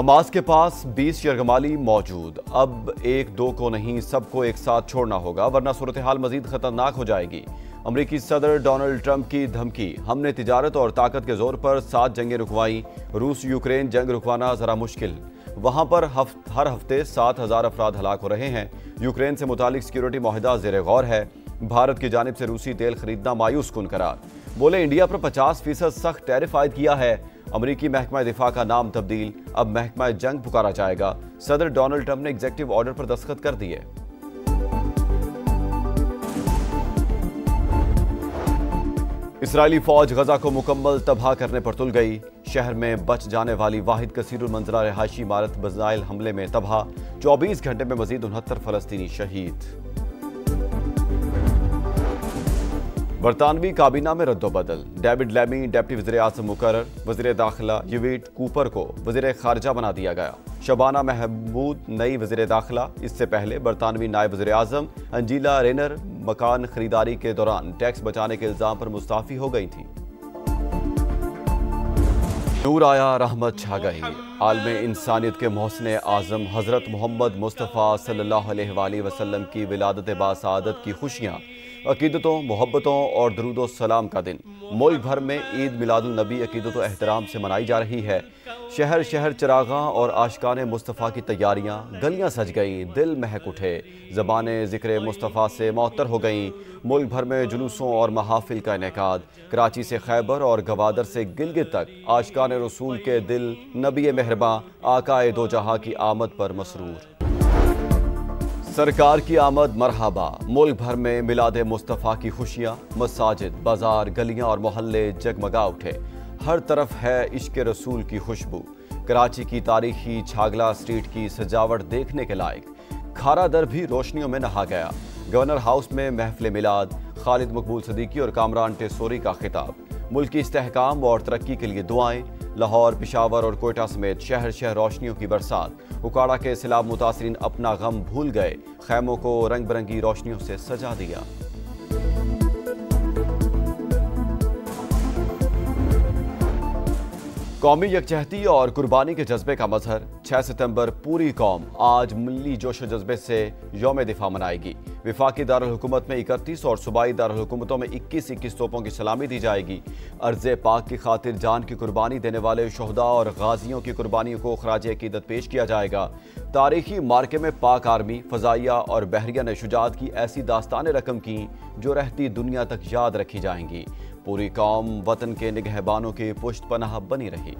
Hamas के पास 20 यरगमाली मौजूद। अब एक दो को नहीं, सबको एक साथ छोड़ना होगा, वरना सूरत हाल मजीद खतरनाक हो जाएगी। अमरीकी सदर डोनाल्ड ट्रंप की धमकी। हमने तिजारत और ताकत के जोर पर 7 जंगें रुकवाई। रूस यूक्रेन जंग रुकवाना जरा मुश्किल। वहां पर हर हफ्ते 7,000 अफराद हलाक हो रहे हैं। यूक्रेन से मुतालिक सिक्योरिटी मुआहदा ज़ेर गौर है। भारत की जानिब से रूसी तेल खरीदना मायूस कुन करार। बोले इंडिया पर 50% सख्त टैरिफ आयद किया है। अमरीकी महकमा दिफा का नाम तब्दील, अब महकमा जंग पुकारा जाएगा। सदर डोनाल्ड ट्रंप ने एग्जीक्यूटिव ऑर्डर पर दस्तखत कर दिए। इसराइली फौज गजा को मुकम्मल तबाह करने पर तुल गई। शहर में बच जाने वाली वाहिद कसीरुल मंजिला रिहायशी इमारत मिसाइल हमले में तबाह। 24 घंटे में मजीद 69 फलस्तीनी शहीद। बरतानवी काबीना में रद्दोबदल। डेविड लैमी डिप्टी वज़ीर आज़म मुकर्रर। वज़ीर दाखिला यूविट कूपर को वज़ीर खारजा बना दिया गया। शबाना महमूद नई वज़ीर दाखिला। इससे पहले बरतानवी नायब वज़ीर आज़म अंजीला रेनर मकान खरीदारी के दौरान टैक्स बचाने के इल्जाम पर मुस्ताफी हो गई थी। नूर आया, रहमत छा गई। आलम इंसानियत के मोहसिन आज़म हज़रत मोहम्मद मुस्तफ़ा सल्लल्लाहु अलैहि वसल्लम की विलादत बासआदत की खुशियाँ, अकीदतों, मोहब्बतों और दरूदो सलाम का दिन। मुल्क भर में ईद मिलादुल नबी अकीदत व एहतराम से मनाई जा रही है। शहर शहर चिरागां और आशिकाने मुस्तफ़ा की तैयारियां, गलियां सज गईं, दिल महक उठे, ज़बानें ज़िक्र मुस्तफ़ा से मअत्तर हो गईं। मुल्क भर में जुलूसों और महाफिल का इनेकाद। कराची से खैबर और गवादर से गिलगित तक आशिकाने रसूल के दिल नबी मेहरबां आकाए दो जहां की आमद पर मसरूर। सरकार की आमद मरहबा। मुल्क भर में मिलाद मुस्तफ़ा की खुशियाँ। मसाजिद, बाजार, गलियाँ और मोहल्ले जगमगा उठे। हर तरफ है इश्क रसूल की खुशबू। कराची की तारीखी छागला स्ट्रीट की सजावट देखने के लायक। खारा दर भी रोशनियों में नहा गया। गवर्नर हाउस में महफिल मिलाद। खालिद मकबूल सदीकी और कामरान टेसोरी का खिताब। मुल्क की इस्तेहकाम और तरक्की के लिए दुआएं। लाहौर, पेशावर और कोयटा समेत शहर शहर रोशनियों की बरसात। उकाड़ा के सैलाब मुतासरीन अपना गम भूल गए। खैमों को रंग बिरंगी रोशनियों से सजा दिया। कौमी यकजहती और कुर्बानी के जज्बे का मजहर। 6 सितंबर पूरी कौम आज मिली जोश जज्बे से यौम दिफा मनाएगी। विफाकी दारुल हुकूमत में 31 और सूबाई दारुल हुकूमतों में 21 तोपों की सलामी दी जाएगी। अर्ज़े पाक की खातिर जान की कुर्बानी देने वाले शोहदा और गाजियों की कुर्बानियों को खराज अकीदत पेश किया जाएगा। तारीखी मार्के में पाक आर्मी, फजाइया और बहरिया ने शुजात की ऐसी दास्तानें रकम की जो रहती दुनिया तक याद रखी जाएंगी। पूरी कौम वतन के निगहबानों की पुश्त पनाह बनी रही।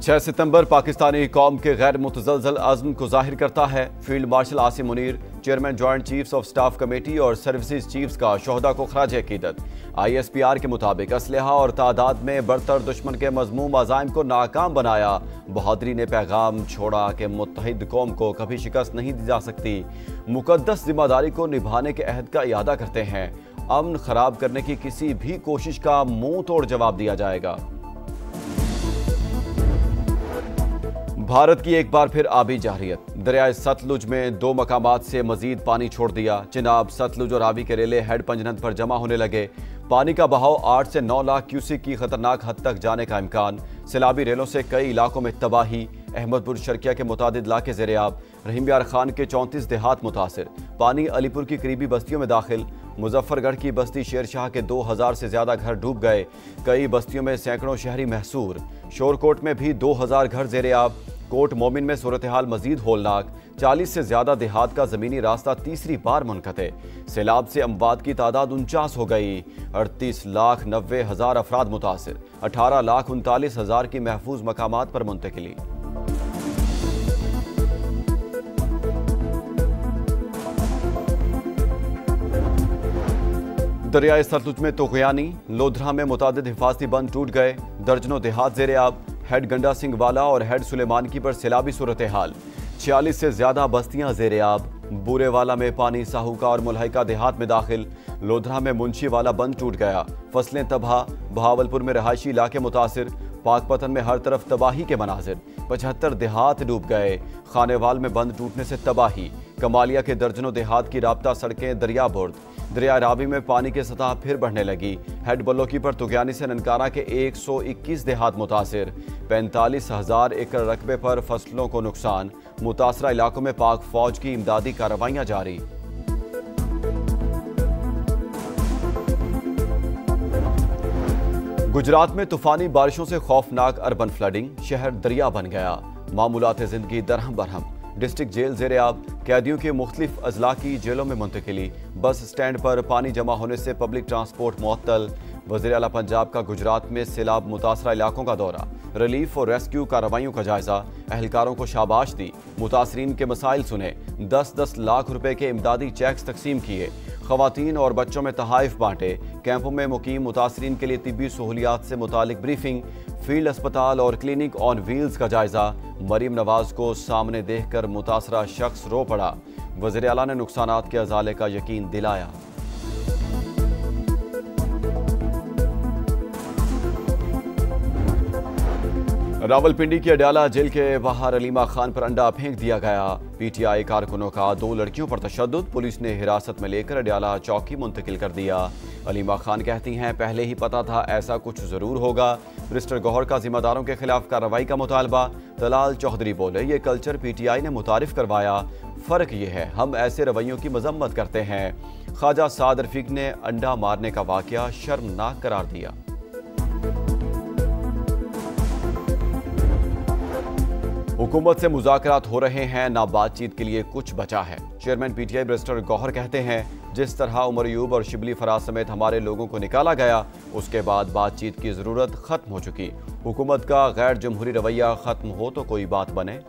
6 सितंबर पाकिस्तानी कौम के गैर मुतज़लज़ल अज़्म को जाहिर करता है। Field marshal Asim Munir, chairman joint chiefs of staff committee और सर्विसेज चीफ्स का शोहदा को खराज अकीदत। ISPR के मुताबिक असलहा और तादाद में बढ़तर दुश्मन के मज़मूम अज़ाइम को नाकाम बनाया। बहादुरी ने पैगाम छोड़ा कि मुत्तहिद कौम को कभी शिकस्त नहीं दी जा सकती। मुकद्दस जिम्मेदारी को निभाने के अहद का इरादा करते हैं। अमन खराब करने की किसी भी कोशिश का मुंह तोड़ जवाब दिया जाएगा। भारत की एक बार फिर आबी जारहियत। दरियाए सतलुज में 2 मकामात से मजीद पानी छोड़ दिया। चिनाब, सतलुज और रावी के रेले हेड पंजनद पर जमा होने लगे। पानी का बहाव 8 से 9 लाख क्यूसिक की खतरनाक हद तक जाने का इम्कान। सैलाबी रेलों से कई इलाकों में तबाही। अहमदपुर शर्किया के मुतादिद इलाके ज़ेर-ए-आब। रहीम यार खान के 34 देहात मुतासिर। पानी अलीपुर की करीबी बस्तियों में दाखिल। मुजफ्फरगढ़ की बस्ती शेरशाह के 2000 से ज्यादा घर डूब गए। कई बस्तियों में सैकड़ों शहरी महसूर। शोरकोट में भी 2000 घर ज़ेर-ए-आब। कोट मोमिन में सूरत हाल मजीद होलनाक। 40 से ज्यादा देहात का जमीनी रास्ता तीसरी बार मुनक़ते। सैलाब से अमवात की तादाद 49 हो गई। 38,90,000 अफराद मुतासिर। 18,39,000 की महफूज मकामात पर मुंतकिली। दरियाए सतलुज में तुग़यानी। लोधरा में मुतादिद हिफाजती बंद टूट गए। दर्जनों देहात ज़ेर-ए-आब। हेड गंडा सिंह वाला और हेड सुलेमानकी पर सैलाबी सूरत हाल। 46 से ज्यादा बस्तियां ज़ेर-ए-आब। बूरेवाला में पानी साहूका और मुल्हिका देहात में दाखिल। लोधरा में मुंशी वाला बंद टूट गया। फसलें तबाह। बहावलपुर में रहायशी इलाके मुतासिर। पाकपतन में हर तरफ तबाही के मनाजिर। 75 देहात डूब गए। खानेवाल में बंद टूटने से तबाही। कमालिया के दर्जनों देहात की राब्ता सड़कें दरिया बुर्द। दरिया रावी में पानी की सतह फिर बढ़ने लगी। हेड बल्लोकी पर तुगयानी से ननकाना के 121 देहात मुतासिर। 45,000 एकड़ रकबे पर फसलों को नुकसान। मुतासरा इलाकों में पाक फौज की इमदादी कार्रवाइयां जारी। गुजरात में तूफानी बारिशों से खौफनाक अर्बन फ्लडिंग। शहर दरिया बन गया। मामूलात जिंदगी दरहम बरहम। डिस्ट्रिक्ट जेल जेर आब। कैदियों के मुख्तलिफ अजला की जेलों में मुंतकिली। बस स्टैंड पर पानी जमा होने से पब्लिक ट्रांसपोर्ट मुअत्तल। वज़ीर आला पंजाब का गुजरात में सैलाब मुतासरा इलाकों का दौरा। रिलीफ और रेस्क्यू कार्रवाइयों का जायजा। अहलकारों को शाबाश दी। मुतासरीन के मसाइल सुने। 10-10 लाख रुपए के इमदादी चेक्स तकसीम किए। खवातीन और बच्चों में तहाइफ बांटे। कैंपों में मुकीम मुतासरीन के लिए तिब्बी सहूलियात से मुतालिक ब्रीफिंग। फील्ड अस्पताल और क्लिनिक ऑन व्हील्स का जायजा। मरीम नवाज को सामने देखकर मुतासरा शख्स रो पड़ा। वज़ीर आला ने नुकसानात के अजाले का यकीन दिलाया। रावलपिंडी की अडयाला जेल के बाहर अलीमा खान पर अंडा फेंक दिया गया। पीटीआई कारकुनों का 2 लड़कियों पर तशद्दुद। पुलिस ने हिरासत में लेकर अडयाला चौकी मुंतकिल कर दिया। अलीमा खान कहती हैं, पहले ही पता था ऐसा कुछ जरूर होगा। मिनिस्टर गौहर का जिम्मेदारों के खिलाफ कार्रवाई का मुतालबा। तलाल चौधरी बोले, ये कल्चर पीटीआई ने मुतारिफ करवाया। फर्क ये है, हम ऐसे रवैयों की मजम्मत करते हैं। ख्वाजा साद रफीक ने अंडा मारने का वाकया शर्मनाक करार दिया। हुकूमत से मुज़ाकरात हो रहे हैं, ना बातचीत के लिए कुछ बचा है। चेयरमैन पीटीआई मिनिस्टर गौहर कहते हैं, जिस तरह उमर अयूब और शिबली फराज समेत हमारे लोगों को निकाला गया, उसके बाद बातचीत की जरूरत खत्म हो चुकी। हुकूमत का गैर जमहूरी रवैया खत्म हो तो कोई बात बने।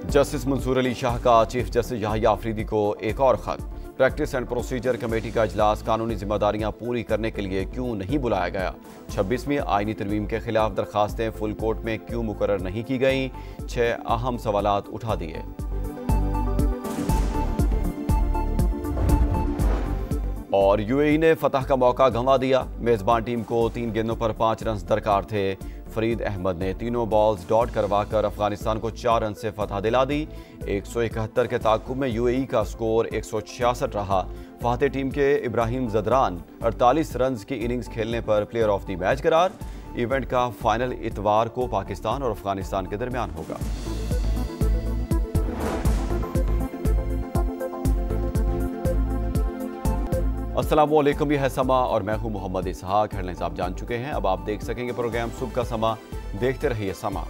जस्टिस मंसूर अली शाह का चीफ जस्टिस याहिया अफरीदी को एक और खत। प्रैक्टिस एंड प्रोसीजर कमेटी का इजलास कानूनी जिम्मेदारियां पूरी करने के लिए क्यों नहीं बुलाया गया? 26वीं आईनी तरमीम के खिलाफ दरखास्तें फुल कोर्ट में क्यों मुकर्रर नहीं की गईं? 6 अहम सवालात उठा दिए। और यूएई ने फतह का मौका गंवा दिया। मेजबान टीम को 3 गेंदों पर 5 रन दरकार थे। फरीद अहमद ने तीनों बॉल्स डॉट करवाकर अफगानिस्तान को 4 रन से फतह दिला दी। 171 के ताकुब में यूएई का स्कोर 166 रहा। फाते टीम के इब्राहिम जदरान 48 रन की इनिंग्स खेलने पर प्लेयर ऑफ द मैच करार। इवेंट का फाइनल इतवार को पाकिस्तान और अफगानिस्तान के दरमियान होगा। अस्सलामुअलैकुम, यह है समा और मैं हूं मोहम्मद इसहाक। हेडलाइंस आप जान चुके हैं, अब आप देख सकेंगे प्रोग्राम सुबह का समा। देखते रहिए समा।